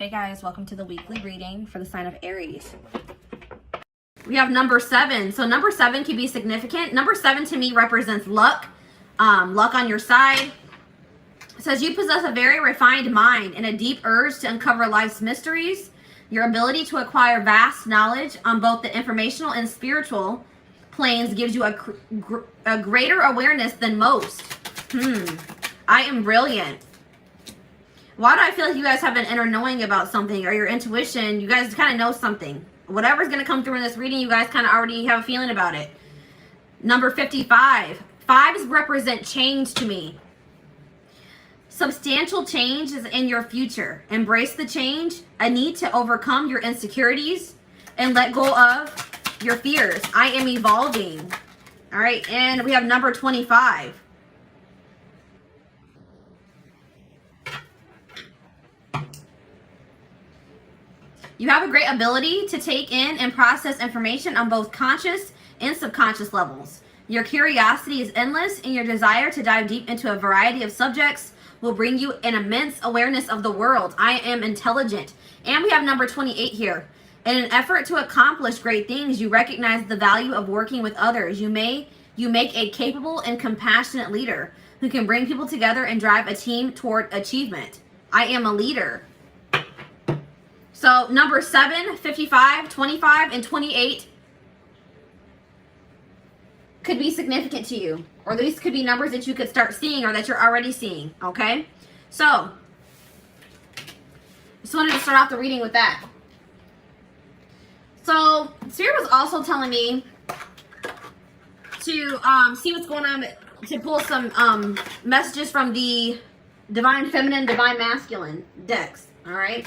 Hey guys, welcome to the weekly reading for the sign of Aries. We have number 7. So number 7 can be significant. Number 7 to me represents luck, luck on your side. It says you possess a very refined mind and a deep urge to uncover life's mysteries. Your ability to acquire vast knowledge on both the informational and spiritual planes gives you a greater awareness than most. I am brilliant. Why do I feel like you guys have an inner knowing about something, or your intuition? You guys kind of know something. Whatever's going to come through in this reading, you guys kind of already have a feeling about it. Number 55. 5s represent change to me. Substantial change is in your future. Embrace the change, a need to overcome your insecurities, and let go of your fears. I am evolving. All right, and we have number 25. You have a great ability to take in and process information on both conscious and subconscious levels. Your curiosity is endless, and your desire to dive deep into a variety of subjects will bring you an immense awareness of the world. I am intelligent. And we have number 28 here. In an effort to accomplish great things, you recognize the value of working with others. You make a capable and compassionate leader who can bring people together and drive a team toward achievement. I am a leader. So number 7, 55, 25, and 28 could be significant to you. Or these could be numbers that you could start seeing or that you're already seeing. Okay? So, just wanted to start off the reading with that. So, Spirit was also telling me to see what's going on, to pull some messages from the Divine Feminine, Divine Masculine decks. Alright?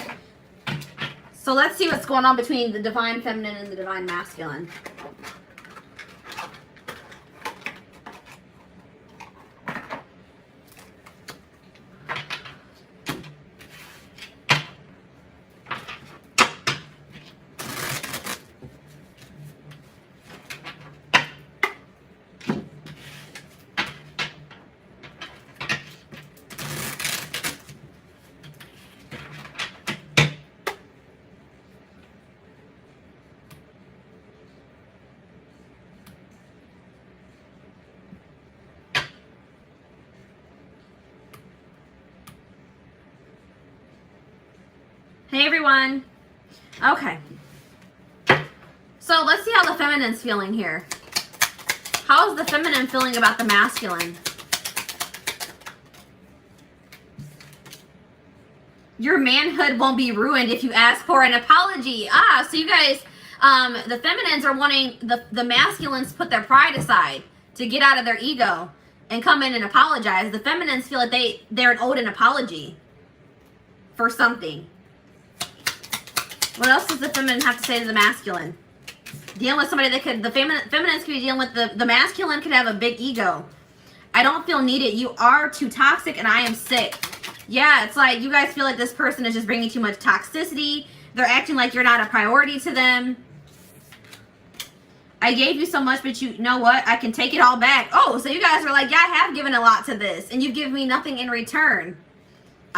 So let's see what's going on between the Divine Feminine and the Divine Masculine. Hey everyone. Okay. So let's see how the feminine's feeling here. How is the feminine feeling about the masculine? Your manhood won't be ruined if you ask for an apology. So you guys, the feminines are wanting the masculines put their pride aside to get out of their ego and come in and apologize. The feminines feel like they're owed an apology for something. What else does the feminine have to say to the masculine? Dealing with somebody that could, the feminines could be dealing with the masculine could have a big ego. I don't feel needed. You are too toxic and I am sick. Yeah, it's like you guys feel like this person is just bringing too much toxicity. They're acting like you're not a priority to them. I gave you so much, but you know what? I can take it all back. Oh, so you guys are like, yeah, I have given a lot to this and you've given me nothing in return.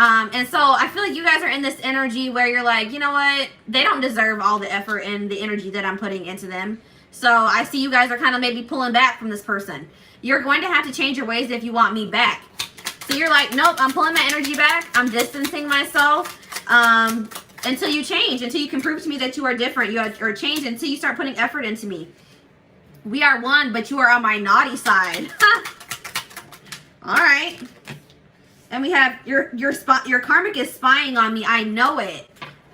And so I feel like you guys are in this energy where you're like, you know what? They don't deserve all the effort and the energy that I'm putting into them. So I see you guys are kind of maybe pulling back from this person. You're going to have to change your ways if you want me back. So you're like, nope, I'm pulling my energy back. I'm distancing myself until you change, until you can prove to me that you are different. You are changed until you start putting effort into me. We are one, but you are on my naughty side. All right. And we have your karmic is spying on me. I know it.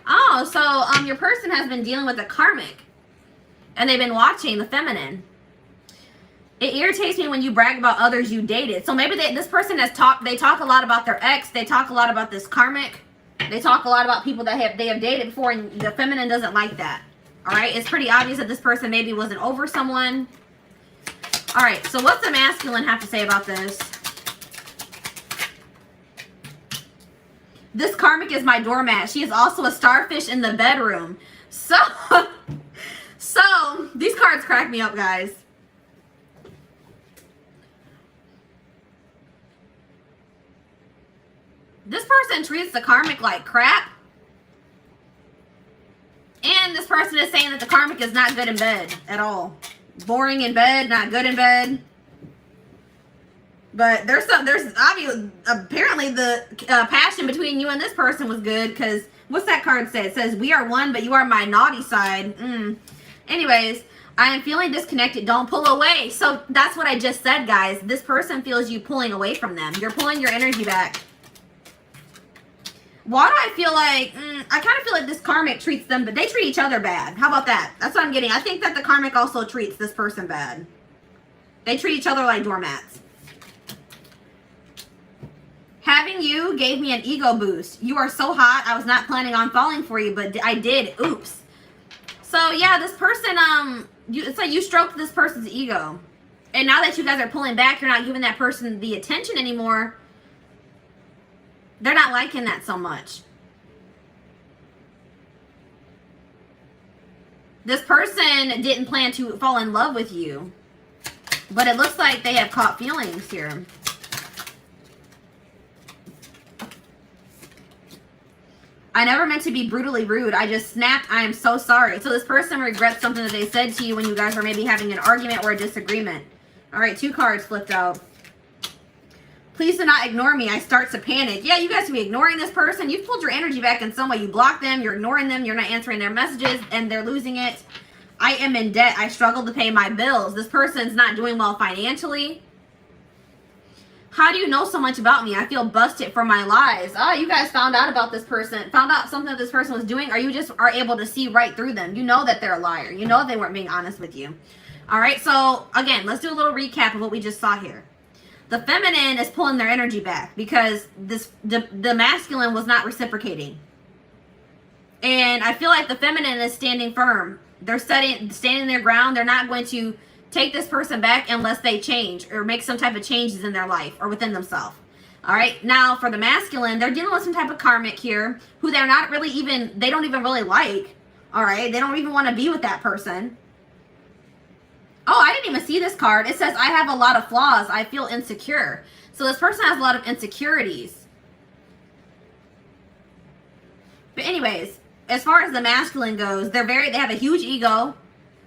Oh, so your person has been dealing with a karmic, and they've been watching the feminine. It irritates me when you brag about others you dated. So maybe this person has talked. They talk a lot about their ex. They talk a lot about this karmic. They talk a lot about people that they have dated before, and the feminine doesn't like that. All right, it's pretty obvious that this person maybe wasn't over someone. All right, so what's the masculine have to say about this? This karmic is my doormat. She is also a starfish in the bedroom. So these cards crack me up, guys. This person treats the karmic like crap. again, this person is saying that the karmic is not good in bed at all. Boring in bed, not good in bed. But there's obviously, apparently the passion between you and this person was good, because what's that card say? It says, we are one, but you are my naughty side. Anyways, I am feeling disconnected. Don't pull away. So that's what I just said, guys. This person feels you pulling away from them. You're pulling your energy back. Why do I feel like, I kind of feel like this karmic treats them, but they treat each other bad. How about that? That's what I'm getting. I think that the karmic also treats this person bad. They treat each other like doormats. Having you gave me an ego boost. You are so hot. I was not planning on falling for you, but I did. Oops. So yeah, this person, it's like you stroked this person's ego. And now that you guys are pulling back, you're not giving that person the attention anymore. They're not liking that so much. This person didn't plan to fall in love with you, but it looks like they have caught feelings here. I never meant to be brutally rude. I just snapped. I am so sorry. So this person regrets something that they said to you when you guys were maybe having an argument or a disagreement. All right, 2 cards flipped out. Please do not ignore me. I start to panic. Yeah, you guys can be ignoring this person. You've pulled your energy back in some way. You blocked them. You're ignoring them. You're not answering their messages, and they're losing it. I am in debt. I struggle to pay my bills. This person's not doing well financially. How do you know so much about me? I feel busted for my lies. Oh, you guys found out about this person. Found out something that this person was doing, or you just are able to see right through them. You know that they're a liar. You know they weren't being honest with you. All right, so again, let's do a little recap of what we just saw here. The feminine is pulling their energy back because the masculine was not reciprocating. And I feel like the feminine is standing firm. They're standing their ground. They're not going to take this person back unless they change or make some type of changes in their life or within themselves. All right. Now for the masculine, they're dealing with some type of karmic here who they're not really even, they don't even really like. All right. They don't even want to be with that person. Oh, I didn't even see this card. It says, I have a lot of flaws. I feel insecure. So this person has a lot of insecurities. But anyways, as far as the masculine goes, they have a huge ego.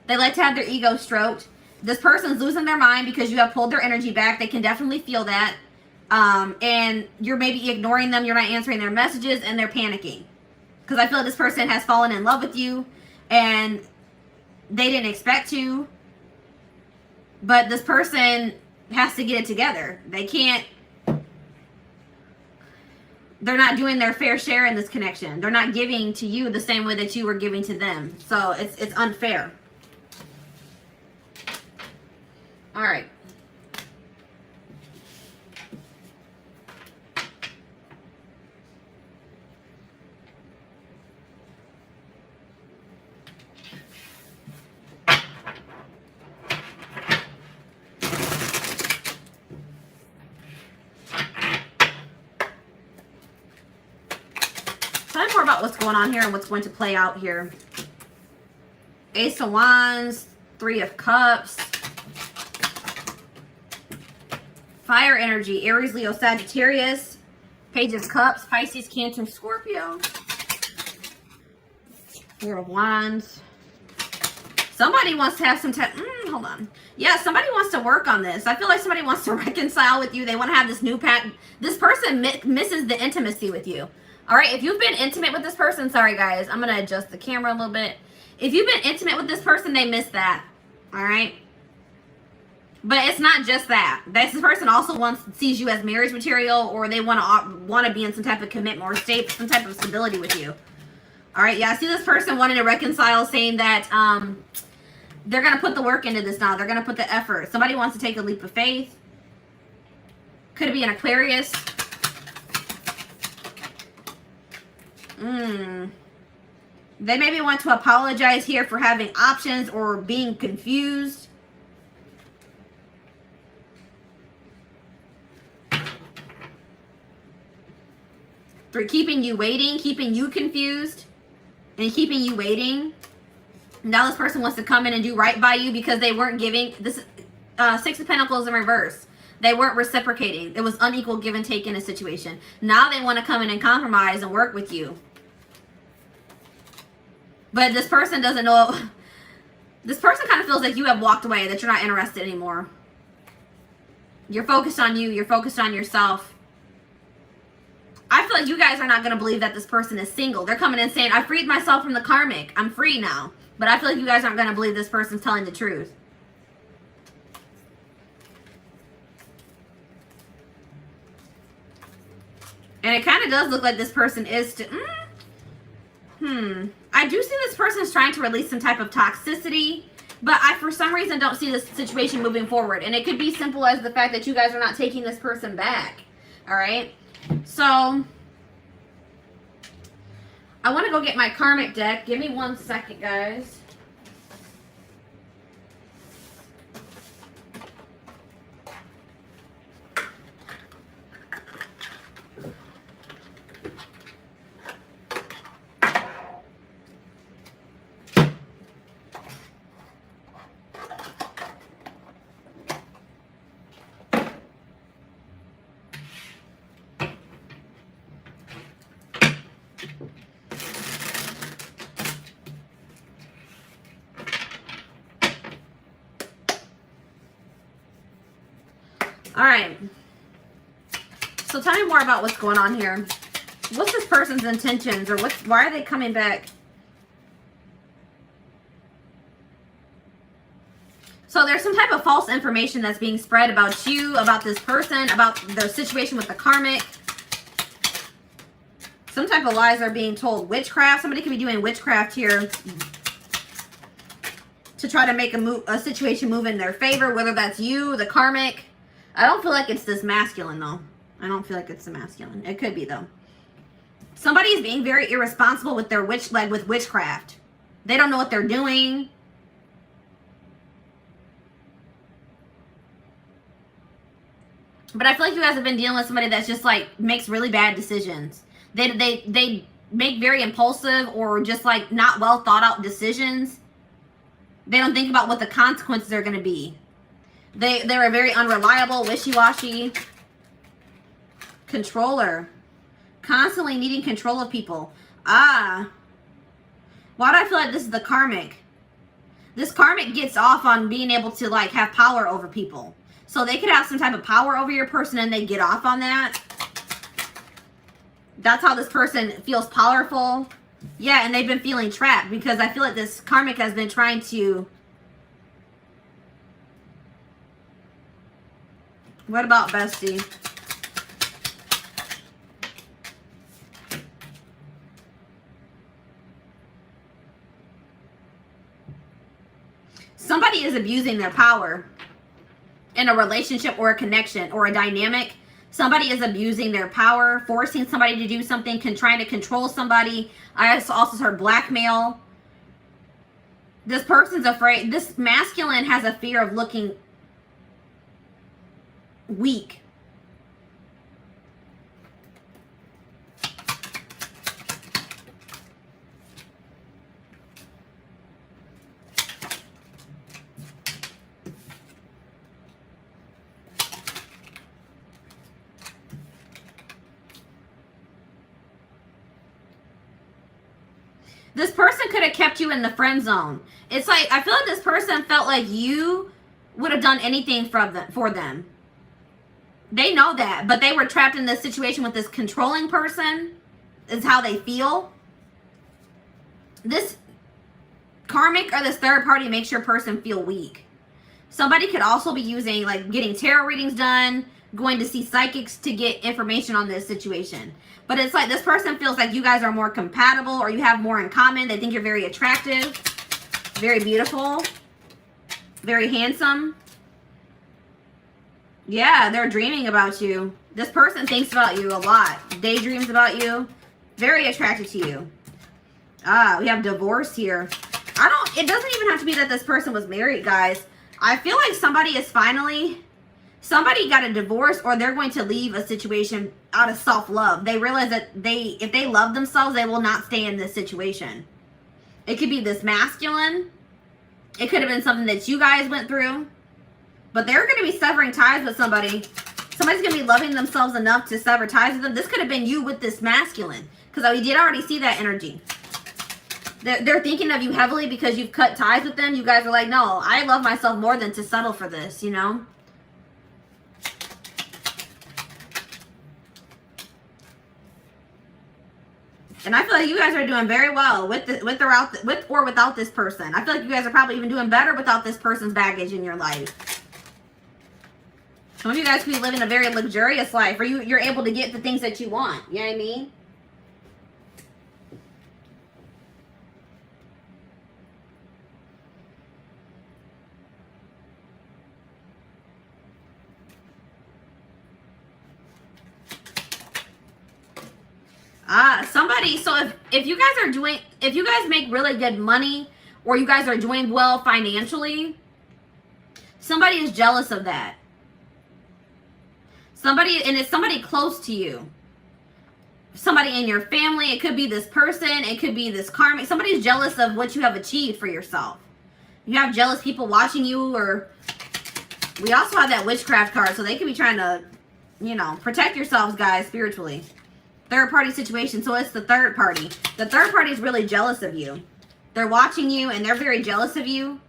They like to have their ego stroked. This person's losing their mind because you have pulled their energy back. They can definitely feel that. And you're maybe ignoring them. You're not answering their messages, and they're panicking. Because I feel like this person has fallen in love with you, and they didn't expect to. But this person has to get it together. They can't. They're not doing their fair share in this connection. They're not giving to you the same way that you were giving to them. So it's unfair. All right. Tell me more about what's going on here and what's going to play out here. Ace of Wands, 3 of Cups. Fire energy, Aries, Leo, Sagittarius. Page of Cups, Pisces, Cancer, Scorpio. 4 of Wands. Somebody wants to have some time. Hold on. Yeah, somebody wants to work on this. I feel like somebody wants to reconcile with you. They want to have this new pattern. This person misses the intimacy with you. All right, if you've been intimate with this person, sorry guys, I'm going to adjust the camera a little bit. If you've been intimate with this person, they miss that. All right? But it's not just that. This person also sees you as marriage material, or they want to be in some type of commitment or some type of stability with you. All right, yeah, I see this person wanting to reconcile, saying that they're going to put the work into this now. They're going to put the effort. Somebody wants to take a leap of faith. Could it be an Aquarius? They maybe want to apologize here for having options or being confused. For keeping you waiting, keeping you confused, and keeping you waiting. Now this person wants to come in and do right by you because they weren't giving. This 6 of Pentacles in reverse. They weren't reciprocating. It was unequal give and take in a situation. Now they want to come in and compromise and work with you. But this person doesn't know. This person kind of feels like you have walked away, that you're not interested anymore. You're focused on you. You're focused on yourself. I feel like you guys are not going to believe that this person is single. They're coming in saying, I freed myself from the karmic. I'm free now. But I feel like you guys aren't going to believe this person's telling the truth. And it kind of does look like this person is I do see this person is trying to release some type of toxicity. But I, for some reason, don't see this situation moving forward. And it could be simple as the fact that you guys are not taking this person back. All right? So, I want to go get my karmic deck. Give me 1 second, guys. All right. So tell me more about what's going on here. What's this person's intentions, or why are they coming back? So there's some type of false information that's being spread about you, about this person, about their situation with the karmic. Some type of lies are being told. Witchcraft. Somebody could be doing witchcraft here to try to make a situation move in their favor, whether that's you, the karmic. I don't feel like it's this masculine, though. I don't feel like it's the masculine. It could be, though. Somebody is being very irresponsible with their with witchcraft. They don't know what they're doing. But I feel like you guys have been dealing with somebody that's just like makes really bad decisions. They make very impulsive or just like not well thought out decisions. They don't think about what the consequences are going to be. They're a very unreliable, wishy-washy controller. Constantly needing control of people. Why do I feel like this is the karmic? This karmic gets off on being able to like have power over people. So they could have some type of power over your person and they get off on that. That's how this person feels powerful. Yeah, and they've been feeling trapped because I feel like this karmic has been trying to... What about bestie? Somebody is abusing their power in a relationship or a connection or a dynamic. Somebody is abusing their power, forcing somebody to do something, trying to control somebody. I also heard blackmail. This person's afraid. This masculine has a fear of looking weak. This person could have kept you in the friend zone. It's like, I feel like this person felt like you would have done anything for them. They know that, but they were trapped in this situation with this controlling person, is how they feel. This karmic or this third party makes your person feel weak. Somebody could also be using, like, getting tarot readings done, going to see psychics to get information on this situation. But it's like this person feels like you guys are more compatible or you have more in common. They think you're very attractive, very beautiful, very handsome. Yeah, they're dreaming about you. This person thinks about you a lot. Daydreams about you. Very attracted to you. We have divorce here. It doesn't even have to be that this person was married, guys. I feel like somebody got a divorce or they're going to leave a situation out of self-love. They realize that if they love themselves, they will not stay in this situation. It could be this masculine. It could have been something that you guys went through. But they're going to be severing ties with somebody. Somebody's going to be loving themselves enough to sever ties with them. This could have been you with this masculine. Because we did already see that energy. They're thinking of you heavily because you've cut ties with them. You guys are like, no, I love myself more than to settle for this, you know? And I feel like you guys are doing very well with or without this person. I feel like you guys are probably even doing better without this person's baggage in your life. Some of you guys could be living a very luxurious life, or you're able to get the things that you want. You know what I mean? Somebody, so if you guys make really good money, or you guys are doing well financially, somebody is jealous of that. Somebody, and it's somebody close to you. Somebody in your family, it could be this person, it could be this karmic. Somebody's jealous of what you have achieved for yourself. You have jealous people watching you, or we also have that witchcraft card, so they could be trying to, you know, protect yourselves, guys, spiritually. Third party situation, so it's the third party. The third party is really jealous of you. They're watching you and they're very jealous of you.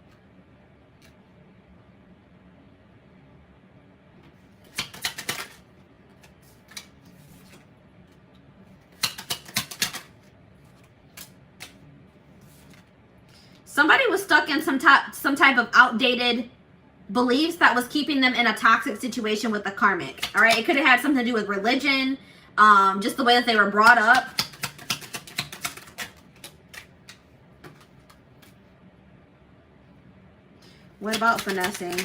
Somebody was stuck in some type of outdated beliefs that was keeping them in a toxic situation with the karmic. All right, it could have had something to do with religion. Just the way that they were brought up. What about finessing?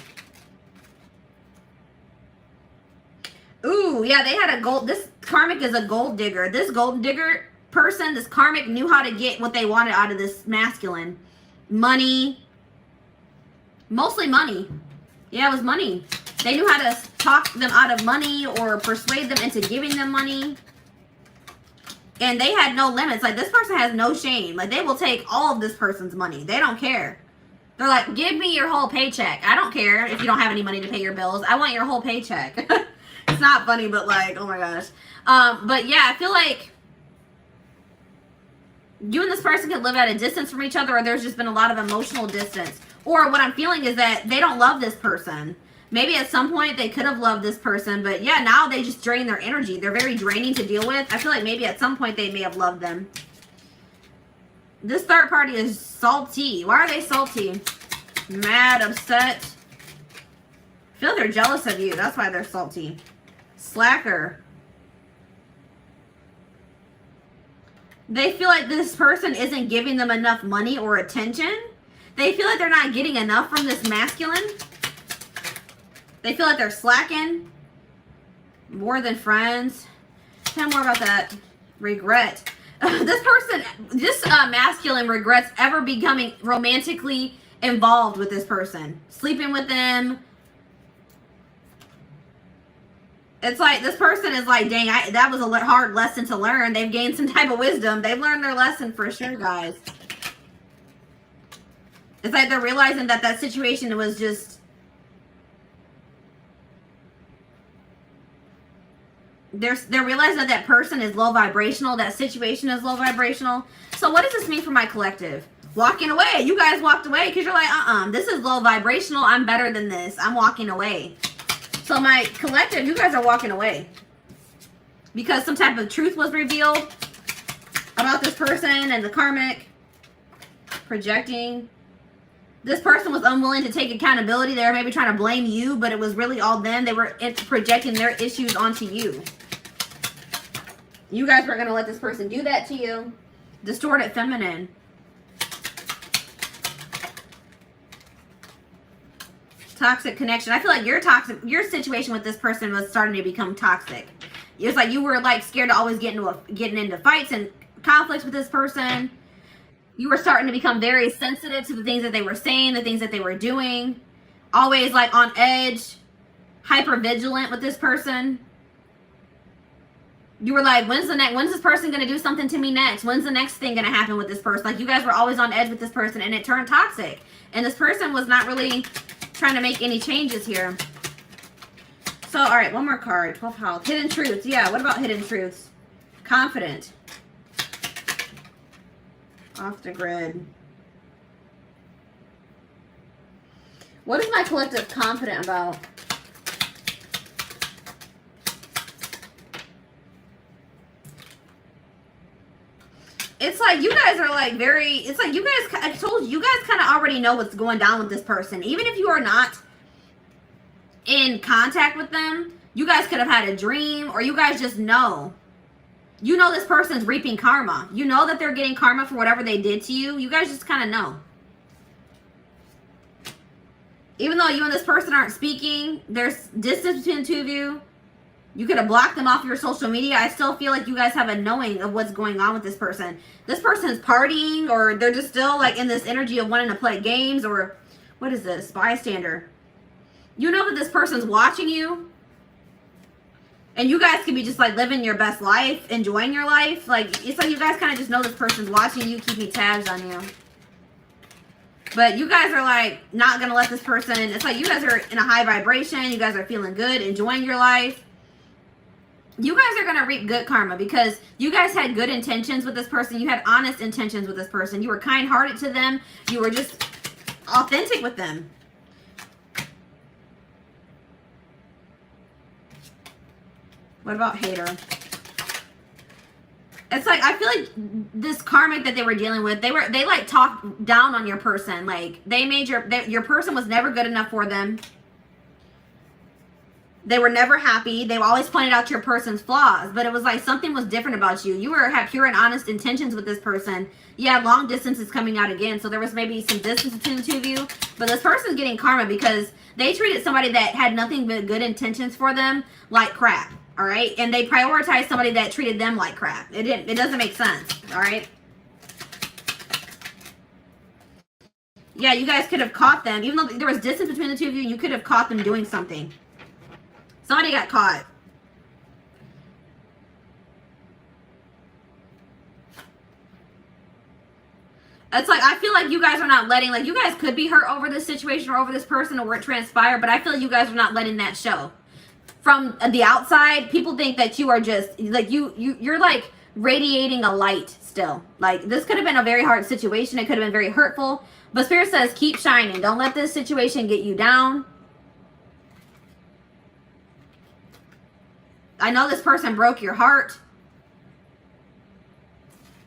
Ooh, yeah, they had a gold. This karmic is a gold digger. This gold digger person, this karmic, knew how to get what they wanted out of this masculine. Money. Mostly money. Yeah, it was money. They knew how to talk them out of money or persuade them into giving them money. And they had no limits. Like, this person has no shame. Like, they will take all of this person's money. They don't care. They're like, give me your whole paycheck. I don't care if you don't have any money to pay your bills. I want your whole paycheck. It's not funny, but like, oh my gosh. But yeah, I feel like you and this person could live at a distance from each other, or there's just been a lot of emotional distance. Or what I'm feeling is that they don't love this person. Maybe at some point they could have loved this person, but yeah, now they just drain their energy. They're very draining to deal with. I feel like maybe at some point they may have loved them. This third party is salty. Why are they salty? Mad, upset. I feel like they're jealous of you. That's why they're salty. Slacker. They feel like this person isn't giving them enough money or attention. They feel like they're not getting enough from this masculine. They feel like they're slacking. More than friends. Tell me more about that. Regret. This masculine regrets ever becoming romantically involved with this person. Sleeping with them. It's like this person is like, dang, that was a hard lesson to learn. They've gained some type of wisdom. They've learned their lesson for sure, guys. It's like they're realizing that that situation was just... They're realizing that that person is low vibrational. That situation is low vibrational. So what does this mean for my collective? Walking away. You guys walked away because you're like, this is low vibrational. I'm better than this. I'm walking away. So my collective, you guys are walking away. Because some type of truth was revealed about this person and the karmic. Projecting. This person was unwilling to take accountability. They were maybe trying to blame you, but it was really all them. They were projecting their issues onto you. You guys weren't going to let this person do that to you. Distorted feminine. Toxic connection. I feel like your situation with this person was starting to become toxic. It was like you were like scared to always getting into fights and conflicts with this person. You were starting to become very sensitive to the things that they were saying, the things that they were doing. Always like on edge, hyper vigilant with this person. You were like, when's this person going to do something to me next? When's the next thing going to happen with this person? Like, you guys were always on edge with this person, and it turned toxic. And this person was not really trying to make any changes here. So, all right, one more card. 12th house. Hidden truths. Yeah, what about hidden truths? Confident. Off the grid. What is my collective confident about? It's like you guys are like very, it's like you guys, I told you, you guys kind of already know what's going down with this person. Even if you are not in contact with them, you guys could have had a dream, or you guys just know. You know this person's reaping karma. You know that they're getting karma for whatever they did to you. You guys just kind of know. Even though you and this person aren't speaking, there's distance between the two of you. You could have blocked them off your social media. I still feel like you guys have a knowing of what's going on with this person. This person's partying, or they're just still like in this energy of wanting to play games, or what is this? Bystander. You know that this person's watching you. And you guys could be just like living your best life, enjoying your life. Like, it's like you guys kind of just know this person's watching you, keeping tabs on you. But you guys are like not going to let this person, it's like you guys are in a high vibration. You guys are feeling good, enjoying your life. You guys are going to reap good karma because you guys had good intentions with this person. You had honest intentions with this person. You were kind-hearted to them. You were just authentic with them. What about hater? It's like, I feel like this karmic that they were dealing with, they like talked down on your person. Like, they made your person was never good enough for them. They were never happy. They always pointed out your person's flaws, but it was like something was different about you. You had pure and honest intentions with this person. Yeah, long distance is coming out again, so there was maybe some distance between the two of you. But this person's getting karma because they treated somebody that had nothing but good intentions for them like crap. All right, and they prioritized somebody that treated them like crap. It doesn't make sense. All right. Yeah, you guys could have caught them, even though there was distance between the two of you. You could have caught them doing something. Somebody got caught. It's like, I feel like you guys are not letting, like, you guys could be hurt over this situation or over this person or what transpired, but I feel like you guys are not letting that show. From the outside, people think that you are just, like, you're like radiating a light still. Like, this could have been a very hard situation. It could have been very hurtful. But Spirit says, keep shining. Don't let this situation get you down. I know this person broke your heart.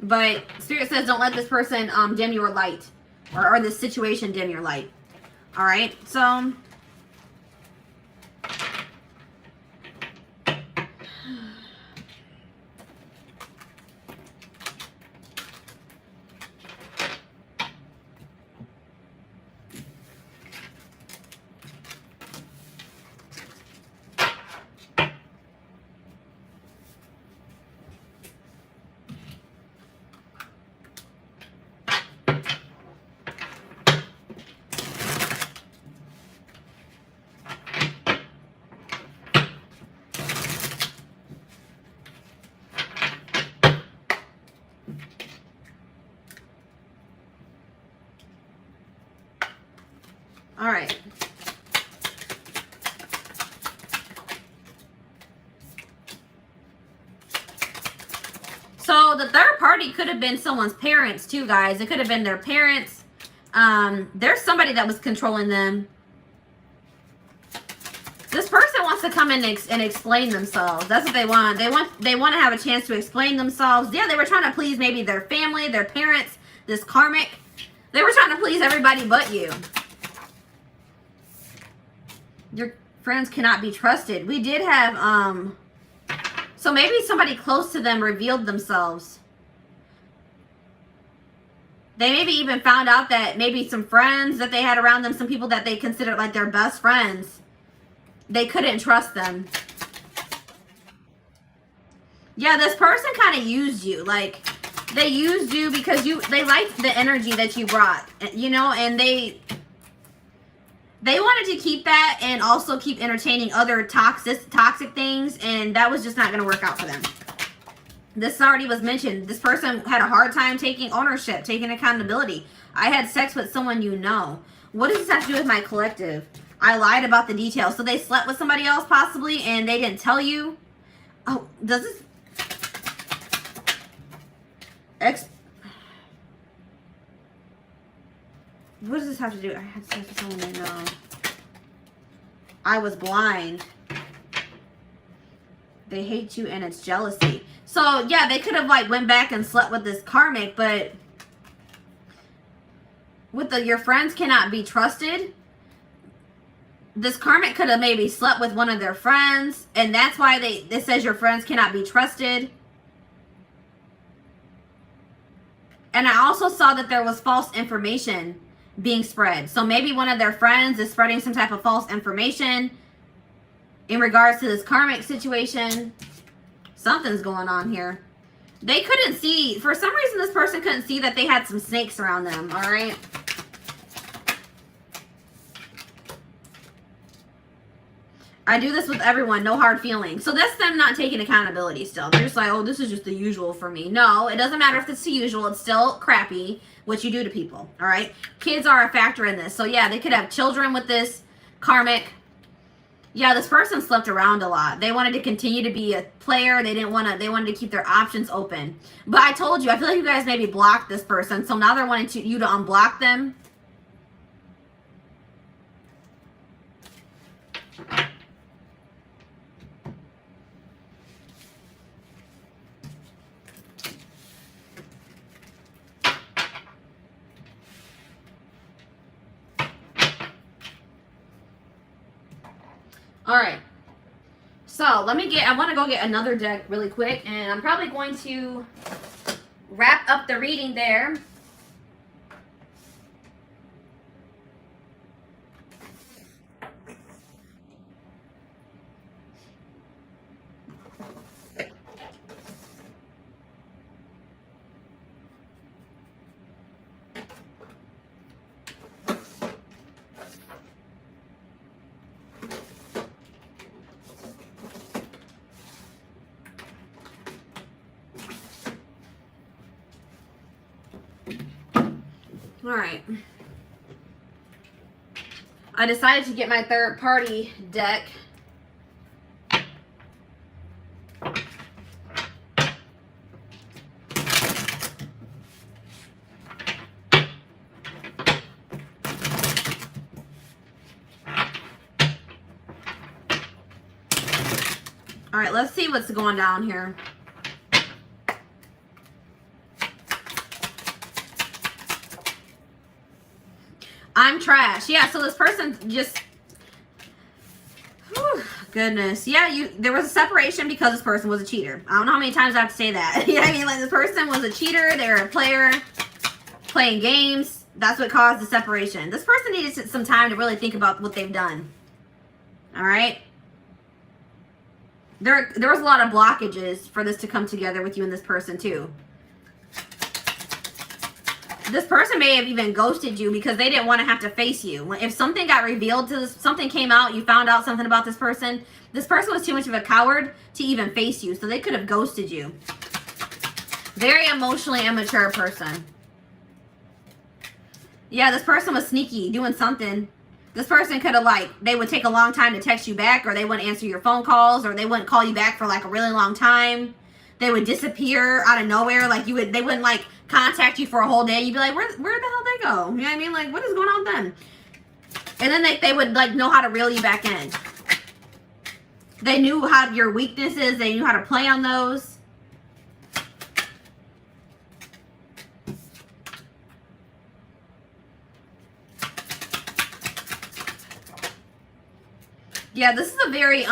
But Spirit says, don't let this person dim your light. Or this situation dim your light. All right, so... All right. So the third party could have been someone's parents too, guys. It could have been their parents. There's somebody that was controlling them. This person wants to come in and explain themselves. That's what they want. They want to have a chance to explain themselves. Yeah, they were trying to please maybe their family, their parents, this karmic. They were trying to please everybody but you. Your friends cannot be trusted. We did have, so maybe somebody close to them revealed themselves. They maybe even found out that maybe some friends that they had around them, some people that they considered like their best friends, they couldn't trust them. Yeah, this person kind of used you. Like, they used you because they liked the energy that you brought, you know, and they wanted to keep that and also keep entertaining other toxic things, and that was just not going to work out for them. This already was mentioned. This person had a hard time taking ownership, taking accountability. I had sex with someone you know. What does this have to do with my collective? I lied about the details. So they slept with somebody else possibly and they didn't tell you? Oh, does this... What does this have to do? I had to talk to someone I know. I was blind. They hate you and it's jealousy. So, yeah, they could have, like, went back and slept with this karmic, but with your friends cannot be trusted. This karmic could have maybe slept with one of their friends, and that's why it says your friends cannot be trusted. And I also saw that there was false information being spread. So maybe one of their friends is spreading some type of false information in regards to this karmic situation. Something's going on here. They couldn't see, for some reason this person couldn't see that they had some snakes around them, all right? I do this with everyone, no hard feelings. So that's them not taking accountability still. They're just like, oh, this is just the usual for me. No, it doesn't matter if it's the usual. It's still crappy what you do to people, all right? Kids are a factor in this. So yeah, they could have children with this karmic. Yeah, this person slept around a lot. They wanted to continue to be a player. They wanted to keep their options open. But I told you, I feel like you guys maybe blocked this person. So now they're wanting you to unblock them. All right, so I want to go get another deck really quick, and I'm probably going to wrap up the reading there. All right. I decided to get my third party deck. All right, let's see what's going down here. I'm trash. Yeah, so this person just, whew, goodness. Yeah, there was a separation because this person was a cheater. I don't know how many times I have to say that. You know what I mean? Like, this person was a cheater. They were a player playing games. That's what caused the separation. This person needed some time to really think about what they've done. All right? There was a lot of blockages for this to come together with you and this person, too. This person may have even ghosted you because they didn't want to have to face you. If something got revealed to this, something came out, you found out something about this person was too much of a coward to even face you. So they could have ghosted you. Very emotionally immature person. Yeah, this person was sneaky, doing something. This person could have, they would take a long time to text you back, or they wouldn't answer your phone calls, or they wouldn't call you back for a really long time. They would disappear out of nowhere. They wouldn't contact you for a whole day. You'd be like, where the hell did they go? You know what I mean? What is going on with them? And then they would know how to reel you back in. They knew how your weaknesses. They knew how to play on those. Yeah, this is a very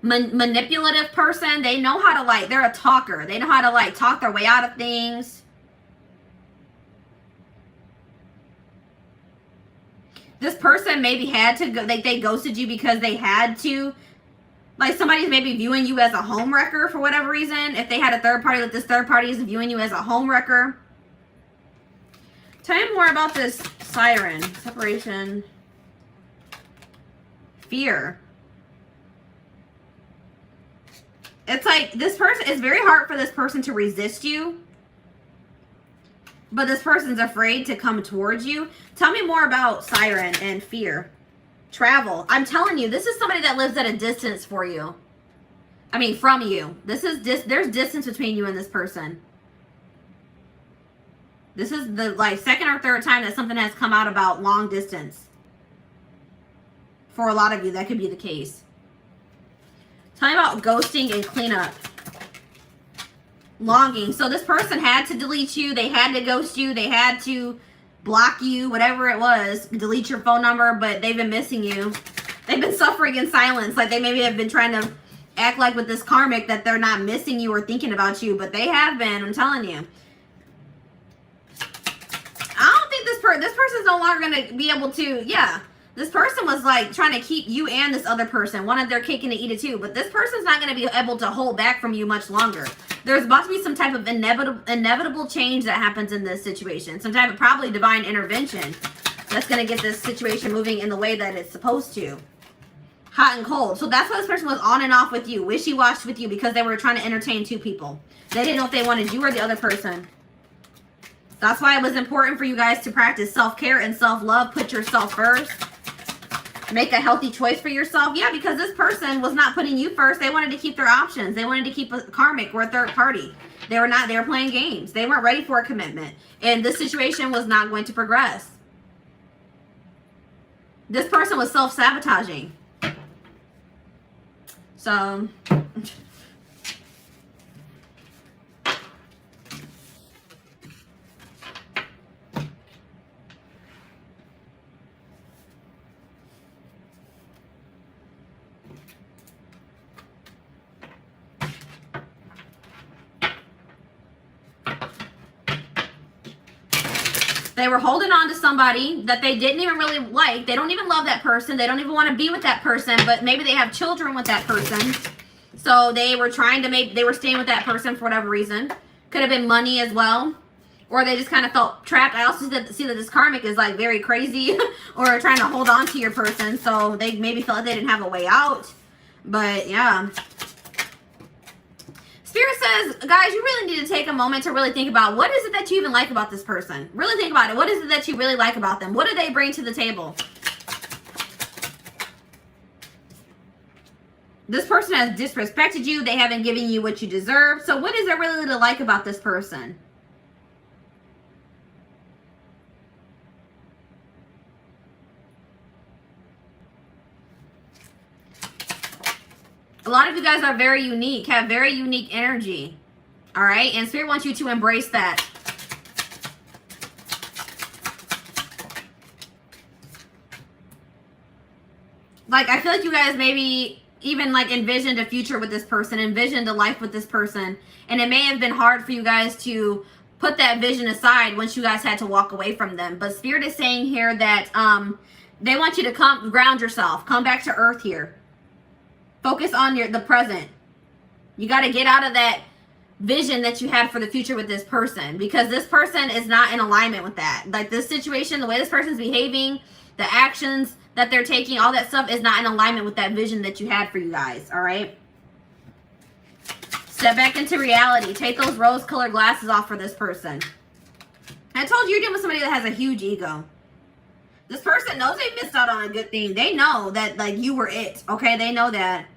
manipulative person. They know how to they're a talker. They know how to talk their way out of things. This person maybe had to go, they ghosted you because they had to. Somebody's maybe viewing you as a home wrecker for whatever reason. If they had a third party, this third party is viewing you as a home wrecker. Tell me more about this siren. Separation. Fear. It's this person, it's very hard for this person to resist you. But this person's afraid to come towards you. Tell me more about siren and fear. Travel. I'm telling you, this is somebody that lives at a distance for you. I mean, from you. There's distance between you and this person. This is the like second or third time that something has come out about long distance. For a lot of you, that could be the case. Tell me about ghosting and cleanup. Longing. So this person had to delete you. They had to ghost you. They had to block you, whatever it was. Delete your phone number, but they've been missing you. They've been suffering in silence. Like they maybe have been trying to act like with this karmic that they're not missing you or thinking about you, but they have been. I'm telling you. I don't think this person's no longer going to be able to, yeah. This person was like trying to keep you and this other person, wanted their cake and to eat it too, but this person's not going to be able to hold back from you much longer. There's about to be some type of inevitable change that happens in this situation. Some type of probably divine intervention that's going to get this situation moving in the way that it's supposed to. Hot and cold. So that's why this person was on and off with you, wishy-washy with you, because they were trying to entertain two people. They didn't know if they wanted you or the other person. That's why it was important for you guys to practice self-care and self-love. Put yourself first. Make a healthy choice for yourself. Yeah, because this person was not putting you first. They wanted to keep their options. They wanted to keep a karmic or a third party. They were playing games. They weren't ready for a commitment. And this situation was not going to progress. This person was self-sabotaging. So... they were holding on to somebody that they didn't even really like. They don't even love that person. They don't even want to be with that person, but maybe they have children with that person. So they were trying to they were staying with that person for whatever reason. Could have been money as well. Or they just kind of felt trapped. I also see that this karmic is like very crazy or trying to hold on to your person. So they maybe felt like they didn't have a way out. But yeah. Spirit says, guys, you really need to take a moment to really think about what is it that you even like about this person. Really think about it. What is it that you really like about them? What do they bring to the table? This person has disrespected you. They haven't given you what you deserve. So what is there really to like about this person? A lot of you guys are very unique, have very unique energy. All right? And Spirit wants you to embrace that. Like, I feel like you guys maybe even like envisioned a future with this person, envisioned a life with this person. And it may have been hard for you guys to put that vision aside once you guys had to walk away from them. But Spirit is saying here that they want you to come ground yourself. Come back to earth here. Focus on the present. You got to get out of that vision that you had for the future with this person, because this person is not in alignment with that. Like this situation, the way this person's behaving, the actions that they're taking, all that stuff is not in alignment with that vision that you had for you guys. All right. Step back into reality. Take those rose-colored glasses off for this person. I told you you're dealing with somebody that has a huge ego. This person knows they missed out on a good thing. They know that like you were it. Okay, they know that.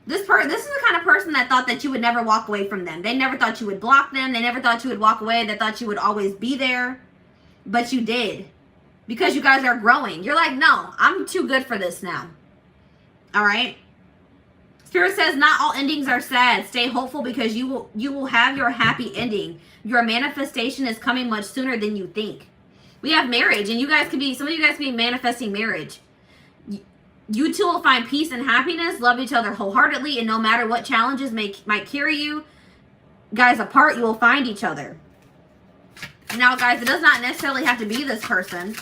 This is the kind of person that thought that you would never walk away from them. They never thought you would block them. They never thought you would walk away. They thought you would always be there. But you did. Because you guys are growing. You're like, no, I'm too good for this now. All right? Spirit says not all endings are sad. Stay hopeful because you will have your happy ending. Your manifestation is coming much sooner than you think. We have marriage, and you guys could be, some of you guys could be manifesting marriage. You two will find peace and happiness, love each other wholeheartedly, and no matter what challenges might carry you guys apart, you will find each other. Now, guys, it does not necessarily have to be this person.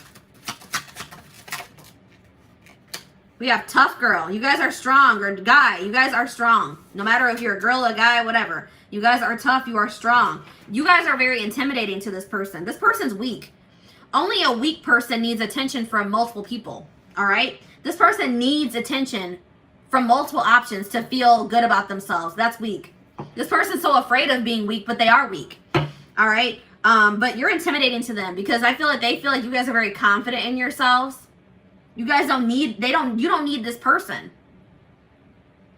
We have tough girl. You guys are strong. Or guy, you guys are strong. No matter if you're a girl, a guy, whatever. You guys are tough. You are strong. You guys are very intimidating to this person. This person's weak. Only a weak person needs attention from multiple people. All right? This person needs attention from multiple options to feel good about themselves. That's weak. This person's so afraid of being weak, but they are weak. All right? But you're intimidating to them because I feel like they feel like you guys are very confident in yourselves. You guys you don't need this person.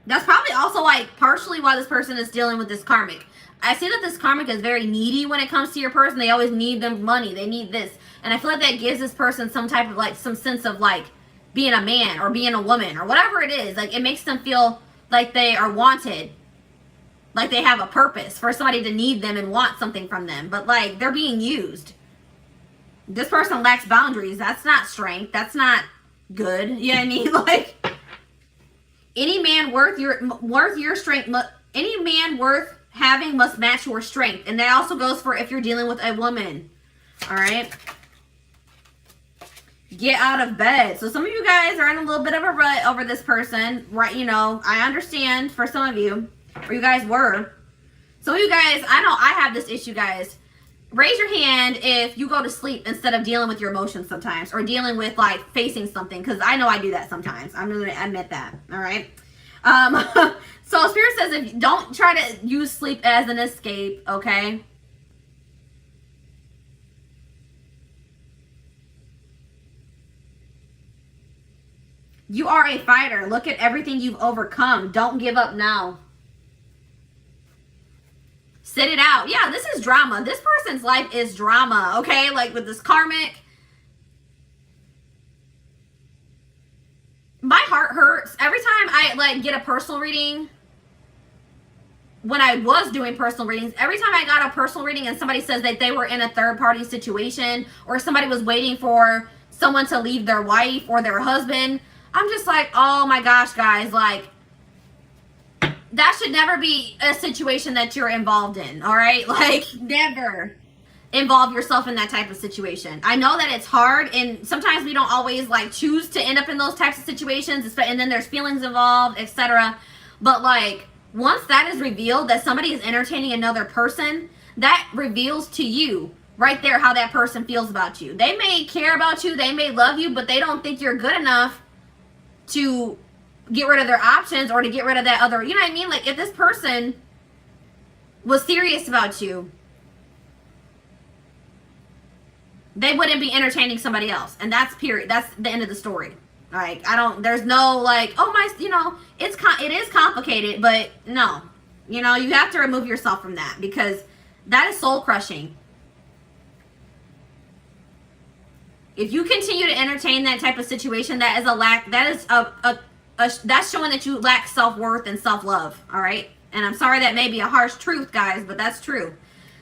That's probably also like partially why this person is dealing with this karmic. I see that this karmic is very needy when it comes to your person. They always need them money. They need this. And I feel like that gives this person some type of like, some sense of like being a man or being a woman or whatever it is. Like it makes them feel like they are wanted. Like they have a purpose for somebody to need them and want something from them. But like they're being used. This person lacks boundaries. That's not strength. That's not good. You know what I mean? Like any man worth your strength, any man worth having must match your strength. And that also goes for if you're dealing with a woman. All right. Get out of bed. So some of you guys are in a little bit of a rut over this person, right? You know, I understand for some of you, or you guys were. Some of you guys, I know I have this issue, guys. Raise your hand if you go to sleep instead of dealing with your emotions sometimes, or dealing with like facing something, because I know I do that sometimes. I'm going to admit that. All right. So Spirit says, if don't try to use sleep as an escape, okay? You are a fighter. Look at everything you've overcome. Don't give up now. Sit it out. Yeah, this is drama. This person's life is drama, okay? Like with this karmic. My heart hurts every time I like get a personal reading. When I was doing personal readings, every time I got a personal reading and somebody says that they were in a third party situation, or somebody was waiting for someone to leave their wife or their husband, I'm just like, oh my gosh, guys, like that should never be a situation that you're involved in. All right. Like never involve yourself in that type of situation. I know that it's hard, and sometimes we don't always like choose to end up in those types of situations, and then there's feelings involved, etc. But like once that is revealed that somebody is entertaining another person, that reveals to you right there how that person feels about you. They may care about you, they may love you, but they don't think you're good enough to get rid of their options or to get rid of that other, you know what I mean? Like if this person was serious about you, they wouldn't be entertaining somebody else. And that's period. That's the end of the story. Like, there's no like, oh my, you know, it is complicated, but no, you know, you have to remove yourself from that, because that is soul crushing. If you continue to entertain that type of situation, that is a lack, that is that's showing that you lack self-worth and self-love. All right. And I'm sorry that may be a harsh truth, guys, but that's true.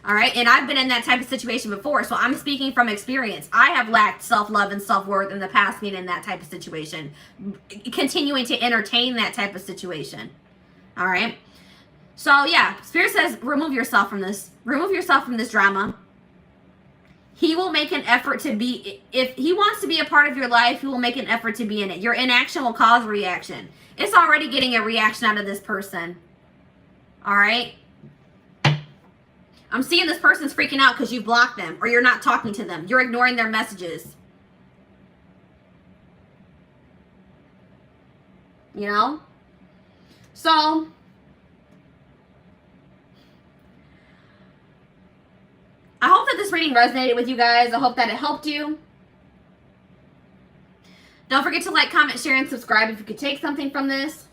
All right. And I've been in that type of situation before, so I'm speaking from experience. I have lacked self-love and self-worth in the past, being in that type of situation, continuing to entertain that type of situation. All right. So yeah, Spirit says, remove yourself from this. Remove yourself from this drama. He will make an effort to be, if he wants to be a part of your life, he will make an effort to be in it. Your inaction will cause a reaction. It's already getting a reaction out of this person. All right. I'm seeing this person's freaking out because you blocked them, or you're not talking to them. You're ignoring their messages. You know? So I hope that this reading resonated with you guys. I hope that it helped you. Don't forget to like, comment, share, and subscribe if you could take something from this.